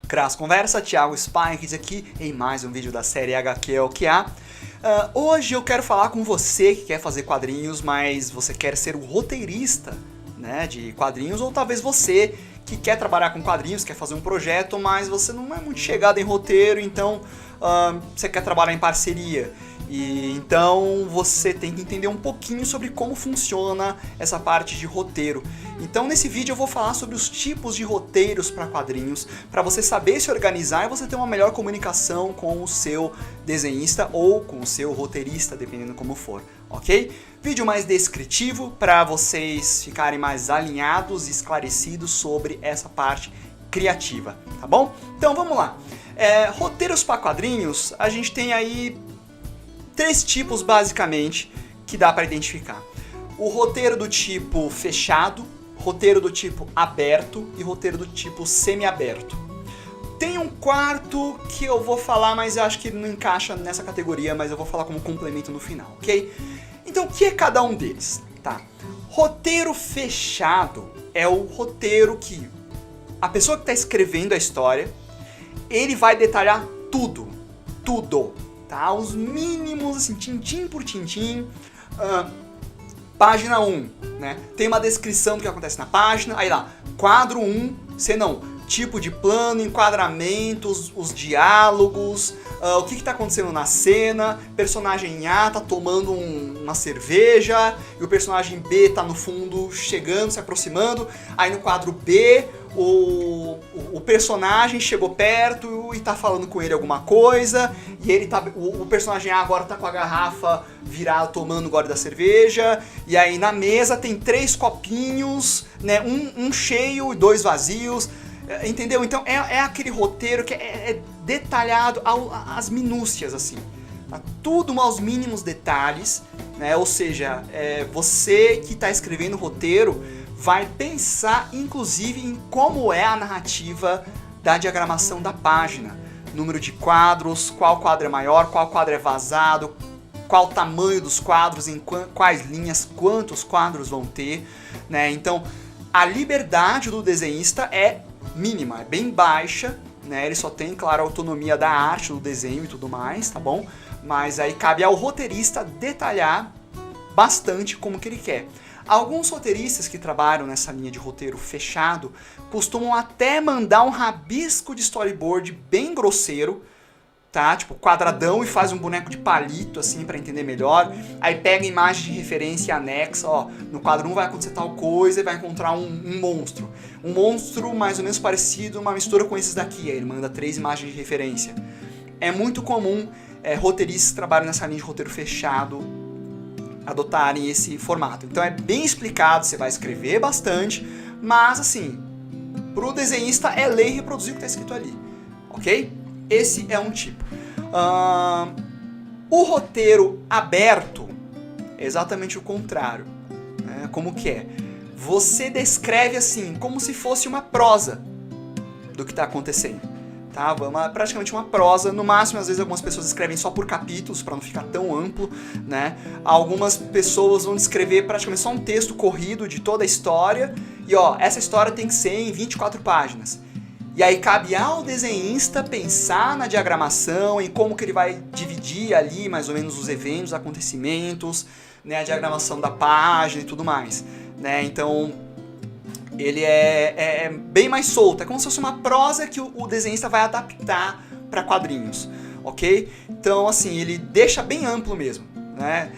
Crass Conversa, Thiago Spikes aqui em mais um vídeo da série HQ é o que há. Hoje eu quero falar com você que quer fazer quadrinhos, mas você quer ser o roteirista, né, de quadrinhos, ou talvez você que quer trabalhar com quadrinhos, quer fazer um projeto, mas você não é muito chegado em roteiro, então você quer trabalhar em parceria. E então você tem que entender um pouquinho sobre como funciona essa parte de roteiro. Então nesse vídeo eu vou falar sobre os tipos de roteiros para quadrinhos, para você saber se organizar e você ter uma melhor comunicação com o seu desenhista ou com o seu roteirista, dependendo como for, ok? Vídeo mais descritivo para vocês ficarem mais alinhados e esclarecidos sobre essa parte criativa, tá bom? Então vamos lá. Roteiros para quadrinhos, a gente tem aí 3 tipos basicamente que dá para identificar. O roteiro do tipo fechado, roteiro do tipo aberto e roteiro do tipo semi-aberto. Tem um quarto que eu vou falar, mas eu acho que não encaixa nessa categoria, mas eu vou falar como complemento no final, ok? Então o que é cada um deles? Tá. Roteiro fechado é o roteiro que a pessoa que está escrevendo a história, ele vai detalhar tudo, tá? Os mínimos, assim, tintim por tintim. Página 1, né? Tem uma descrição do que acontece na página, aí lá, quadro 1, tipo de plano, enquadramentos, os diálogos, o que está acontecendo na cena, personagem A tá tomando uma cerveja, e o personagem B tá no fundo chegando, se aproximando, aí no quadro B, o personagem chegou perto e tá falando com ele alguma coisa, e ele tá, o personagem A agora tá com a garrafa virada tomando o gole da cerveja, e aí na mesa tem 3 copinhos, né, um cheio e 2 vazios, entendeu? Então é aquele roteiro que é detalhado às minúcias, assim, tá? Tudo aos mínimos detalhes, né? Ou seja, você que está escrevendo o roteiro vai pensar inclusive em como é a narrativa da diagramação da página, número de quadros, qual quadro é maior, qual quadro é vazado, qual o tamanho dos quadros, em quais linhas, quantos quadros vão ter, né? Então a liberdade do desenhista é mínima, é bem baixa, né? Ele só tem, claro, a autonomia da arte, do desenho e tudo mais, tá bom? Mas aí cabe ao roteirista detalhar bastante como que ele quer. Alguns roteiristas que trabalham nessa linha de roteiro fechado costumam até mandar um rabisco de storyboard bem grosseiro, tá? Tipo quadradão, e faz um boneco de palito assim para entender melhor. Aí pega imagem de referência e anexa, ó, no quadro 1 vai acontecer tal coisa e vai encontrar um monstro. Um monstro mais ou menos parecido, uma mistura com esses daqui. Aí ele manda 3 imagens de referência. É muito comum roteiristas que trabalham nessa linha de roteiro fechado adotarem esse formato. Então é bem explicado, você vai escrever bastante, mas assim, pro desenhista é lei reproduzir o que está escrito ali, ok? Esse é um tipo. O roteiro aberto é exatamente o contrário, né? Como que é? Você descreve assim, como se fosse uma prosa do que está acontecendo. Tá? Praticamente uma prosa, no máximo às vezes algumas pessoas escrevem só por capítulos para não ficar tão amplo, né? Algumas pessoas vão descrever praticamente só um texto corrido de toda a história e ó, essa história tem que ser em 24 páginas. E aí cabe ao desenhista pensar na diagramação, em como que ele vai dividir ali mais ou menos os eventos, os acontecimentos, né? A diagramação da página e tudo mais, né? Então ele é bem mais solto, é como se fosse uma prosa que o desenhista vai adaptar para quadrinhos, ok? Então, assim, ele deixa bem amplo mesmo, né?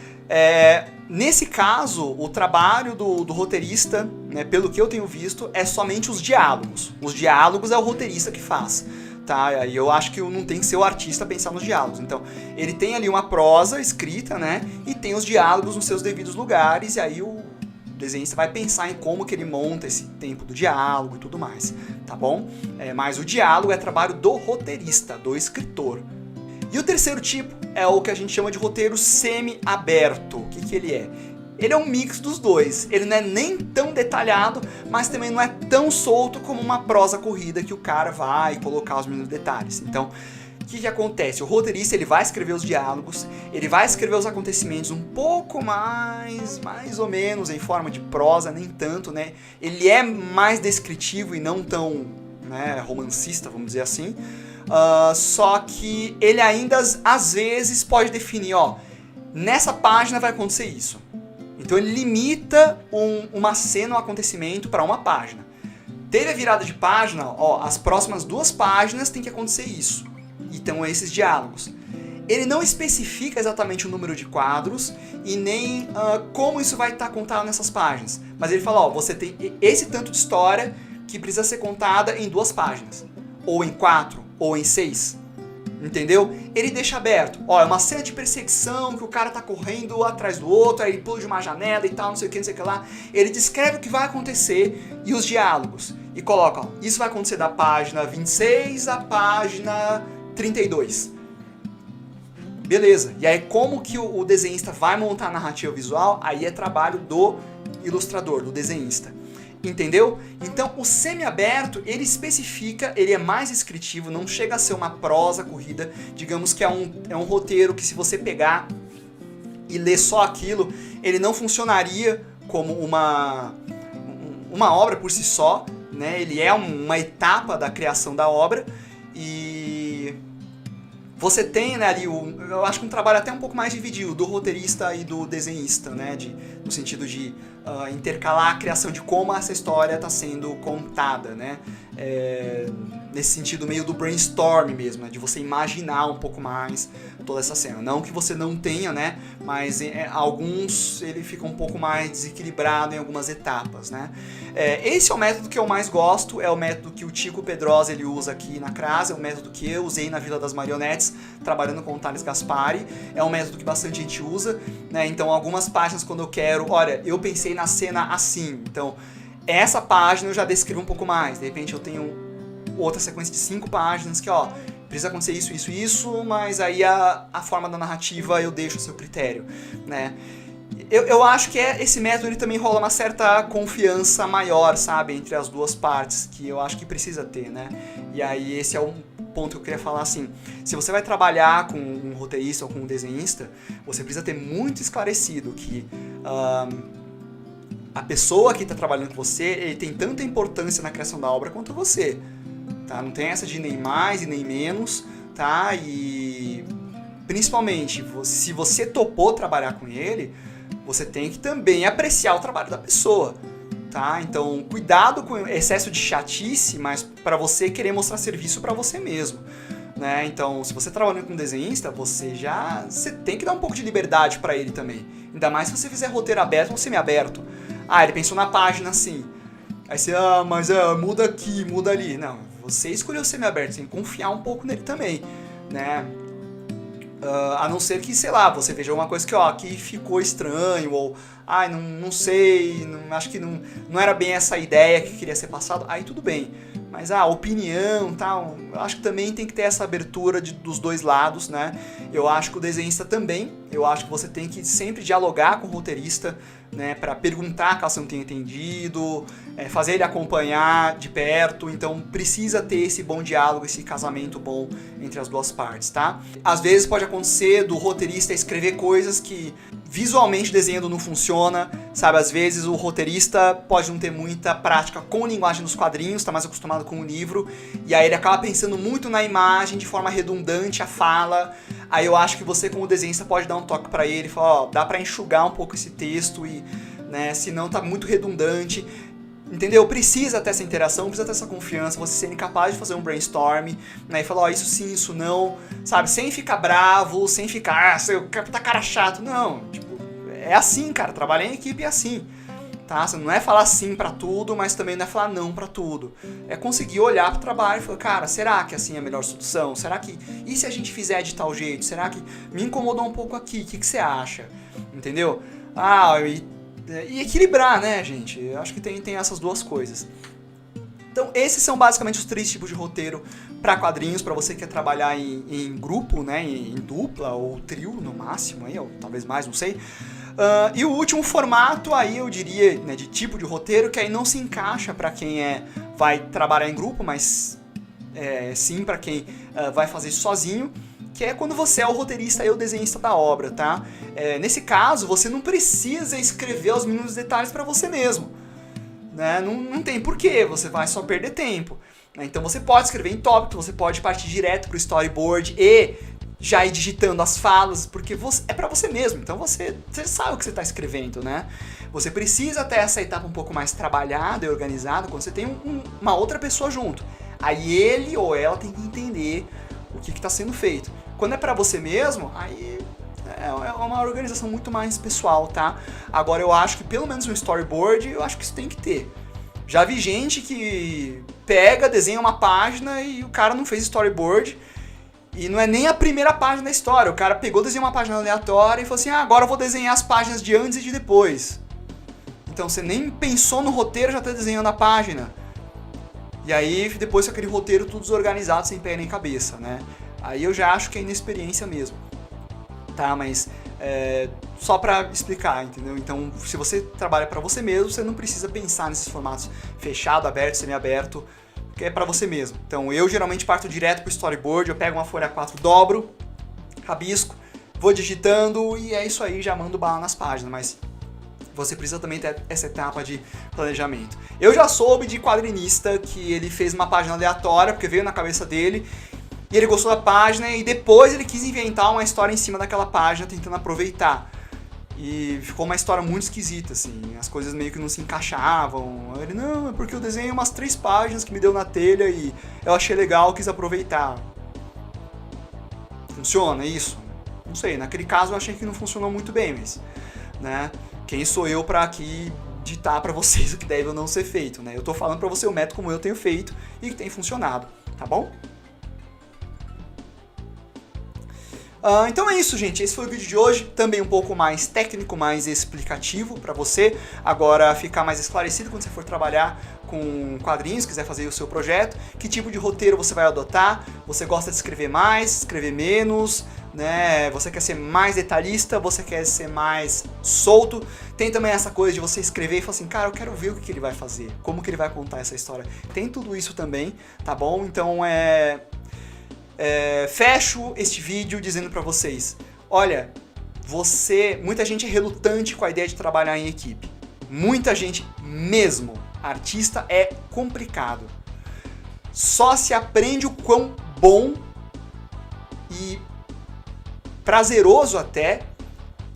Nesse caso, o trabalho do roteirista, né, pelo que eu tenho visto, é somente os diálogos. Os diálogos é o roteirista que faz, tá? E eu acho que não tem que ser o artista pensar nos diálogos. Então, ele tem ali uma prosa escrita, né? E tem os diálogos nos seus devidos lugares, e aí o desenhista vai pensar em como que ele monta esse tempo do diálogo e tudo mais, tá bom? Mas o diálogo é trabalho do roteirista, do escritor. E o terceiro tipo é o que a gente chama de roteiro semi-aberto. O que ele é? Ele é um mix dos dois. Ele não é nem tão detalhado, mas também não é tão solto como uma prosa corrida que o cara vai colocar os mínimos detalhes. Então, o que acontece? O roteirista ele vai escrever os diálogos, ele vai escrever os acontecimentos um pouco mais ou menos em forma de prosa, nem tanto, né? Ele é mais descritivo e não tão né, romancista, vamos dizer assim. Só que ele ainda, às vezes, pode definir, ó, nessa página vai acontecer isso. Então ele limita uma cena, um acontecimento para uma página. Teve a virada de página, ó, as próximas 2 páginas tem que acontecer isso. Então esses diálogos. Ele não especifica exatamente o número de quadros e nem como isso vai estar contado nessas páginas. Mas ele fala, ó, você tem esse tanto de história que precisa ser contada em 2 páginas. Ou em 4, ou em 6. Entendeu? Ele deixa aberto. Ó, é uma cena de perseguição que o cara tá correndo atrás do outro, aí ele pula de uma janela e tal, não sei o que, não sei o que lá. Ele descreve o que vai acontecer e os diálogos. E coloca, ó, isso vai acontecer da página 26 à página 32. Beleza. E aí como que o desenhista vai montar a narrativa visual, aí é trabalho do ilustrador, do desenhista. Entendeu? Então o semi-aberto, ele especifica, ele é mais descritivo, não chega a ser uma prosa corrida, digamos que é um roteiro que se você pegar e ler só aquilo, ele não funcionaria como uma obra por si só, né? Ele é uma etapa da criação da obra e você tem, né, ali, eu acho que um trabalho até um pouco mais dividido, do roteirista e do desenhista, né, no sentido de intercalar a criação de como essa história está sendo contada, né, nesse sentido meio do brainstorm mesmo, né, de você imaginar um pouco mais toda essa cena. Não que você não tenha, né, mas alguns ele fica um pouco mais desequilibrado em algumas etapas, né. Esse é o método que eu mais gosto, é o método que o Tico Pedrosa ele usa aqui na Crasa, é o método que eu usei na Vila das Marionetes, trabalhando com o Thales Gaspari, é um método que bastante gente usa, né, então algumas páginas quando eu quero, olha, eu pensei na cena assim, então essa página eu já descrevo um pouco mais, de repente eu tenho outra sequência de 5 páginas que, ó, precisa acontecer isso, isso, isso, mas aí a forma da narrativa eu deixo a seu critério, né. Eu acho que esse método ele também rola uma certa confiança maior, sabe, entre as duas partes, que eu acho que precisa ter, né. E aí esse é um ponto que eu queria falar assim, se você vai trabalhar com um roteirista ou com um desenhista, você precisa ter muito esclarecido que a pessoa que está trabalhando com você, ele tem tanta importância na criação da obra quanto você, tá? Não tem essa de nem mais e nem menos, tá? E principalmente, se você topou trabalhar com ele, você tem que também apreciar o trabalho da pessoa, tá? Então, cuidado com o excesso de chatice, mas para você querer mostrar serviço para você mesmo, né? Então, se você trabalhando com um desenhista, você tem que dar um pouco de liberdade para ele também. Ainda mais se você fizer roteiro aberto ou semi-aberto. Ah, ele pensou na página assim. Aí você, mas muda aqui, muda ali. Não, você escolheu o semi-aberto, você tem que confiar um pouco nele também, né? A não ser que, sei lá, você veja uma coisa que, ó, aqui ficou estranho, ou, não sei, acho que não era bem essa ideia que queria ser passado, aí tudo bem. Mas a opinião, tal, eu acho que também tem que ter essa abertura dos dois lados, né? Eu acho que o desenhista também, eu acho que você tem que sempre dialogar com o roteirista, né, para perguntar caso você não tenha entendido, fazer ele acompanhar de perto, então precisa ter esse bom diálogo, esse casamento bom entre as duas partes, tá? Às vezes pode acontecer do roteirista escrever coisas que visualmente desenhando não funciona, sabe? Às vezes o roteirista pode não ter muita prática com linguagem dos quadrinhos, tá mais acostumado com o livro, e aí ele acaba pensando muito na imagem de forma redundante, a fala. Aí eu acho que você como desenhista pode dar um toque pra ele, falar, ó, dá pra enxugar um pouco esse texto e, né, senão tá muito redundante. Entendeu? Precisa ter essa interação, precisa ter essa confiança, você sendo capaz de fazer um brainstorm, né, e falar, ó, isso sim, isso não, sabe? Sem ficar bravo, sem ficar, você tá cara chato. Não, tipo, é assim, cara, trabalhar em equipe é assim, tá? Você não é falar sim pra tudo, mas também não é falar não pra tudo. É conseguir olhar pro trabalho e falar, cara, será que assim é a melhor solução? Será que... E se a gente fizer de tal jeito? Será que me incomodou um pouco aqui? O que você acha? Entendeu? E equilibrar, né, gente? Eu acho que tem essas duas coisas. Então, esses são basicamente os 3 tipos de roteiro para quadrinhos, para você que quer trabalhar em grupo, né, em dupla ou trio no máximo, aí, ou talvez mais, não sei. E o último formato, aí eu diria, né, de tipo de roteiro, que aí não se encaixa para quem vai trabalhar em grupo, mas sim para quem vai fazer isso sozinho, que é quando você é o roteirista e o desenhista da obra, tá? Nesse caso, você não precisa escrever os mínimos detalhes para você mesmo, né? Não tem porquê, você vai só perder tempo. né? Então você pode escrever em tópicos, você pode partir direto para o storyboard e já ir digitando as falas, porque é para você mesmo, então você sabe o que você está escrevendo, né? Você precisa ter essa etapa um pouco mais trabalhada e organizada quando você tem uma outra pessoa junto. Aí ele ou ela tem que entender o que está sendo feito. Quando é para você mesmo, aí é uma organização muito mais pessoal, tá? Agora eu acho que pelo menos um storyboard, eu acho que isso tem que ter. Já vi gente que pega, desenha uma página e o cara não fez storyboard. E não é nem a primeira página da história. O cara pegou, desenhou uma página aleatória e falou assim, agora eu vou desenhar as páginas de antes e de depois. Então você nem pensou no roteiro, já está desenhando a página. E aí depois com aquele roteiro tudo desorganizado, sem pé nem cabeça, né? Aí eu já acho que é inexperiência mesmo. Tá, mas só para explicar, entendeu? Então se você trabalha para você mesmo, você não precisa pensar nesses formatos fechado, aberto, semi-aberto, que é para você mesmo. Então eu geralmente parto direto pro storyboard, eu pego uma folha 4, dobro, rabisco, vou digitando e é isso aí, já mando bala nas páginas, mas você precisa também ter essa etapa de planejamento. Eu já soube de quadrinista que ele fez uma página aleatória, porque veio na cabeça dele, e ele gostou da página e depois ele quis inventar uma história em cima daquela página, tentando aproveitar. E ficou uma história muito esquisita, assim, as coisas meio que não se encaixavam. Ele, não, é porque eu desenhei umas 3 páginas que me deu na telha e eu achei legal, quis aproveitar. Funciona isso? Não sei, naquele caso eu achei que não funcionou muito bem, mas, né, quem sou eu pra aqui ditar pra vocês o que deve ou não ser feito, né? Eu tô falando pra você o método como eu tenho feito e que tem funcionado, tá bom? Então é isso, gente. Esse foi o vídeo de hoje. Também um pouco mais técnico, mais explicativo para você. Agora ficar mais esclarecido quando você for trabalhar com quadrinhos, quiser fazer o seu projeto. Que tipo de roteiro você vai adotar? Você gosta de escrever mais, escrever menos, né? Você quer ser mais detalhista? Você quer ser mais solto? Tem também essa coisa de você escrever e falar assim, cara, eu quero ver o que ele vai fazer, como que ele vai contar essa história. Tem tudo isso também, tá bom? Então fecho este vídeo dizendo pra vocês, olha, muita gente é relutante com a ideia de trabalhar em equipe. Muita gente mesmo. Artista é complicado. Só se aprende o quão bom e prazeroso até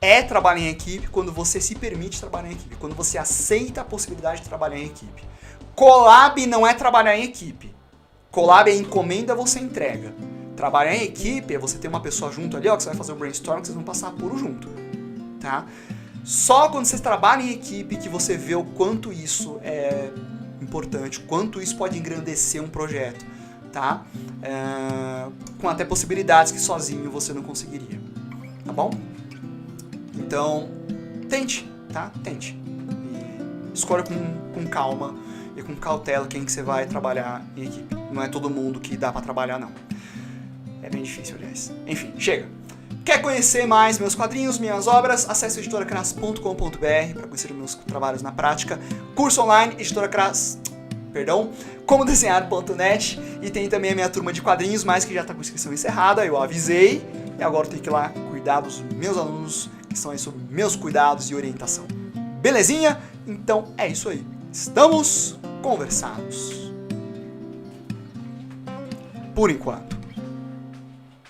é trabalhar em equipe quando você se permite trabalhar em equipe, quando você aceita a possibilidade de trabalhar em equipe. Collab não é trabalhar em equipe. Collab é encomenda, você entrega. Trabalhar em equipe é você ter uma pessoa junto ali, ó, que você vai fazer o brainstorm, que vocês vão passar puro junto, tá? Só quando você trabalha em equipe que você vê o quanto isso é importante, o quanto isso pode engrandecer um projeto, tá? Com até possibilidades que sozinho você não conseguiria, tá bom? Então, tente, tá? Tente. E escolha com calma e com cautela quem que você vai trabalhar em equipe. Não é todo mundo que dá pra trabalhar, não. É bem difícil, aliás. Enfim, chega. Quer conhecer mais meus quadrinhos, minhas obras? Acesse editoracras.com.br para conhecer os meus trabalhos na prática. Curso online, como desenhar.net. E tem também a minha turma de quadrinhos, mas que já está com inscrição encerrada, eu avisei. E agora eu tenho que ir lá cuidar dos meus alunos, que estão aí sob meus cuidados e orientação. Belezinha? Então é isso aí. Estamos conversados. Por enquanto.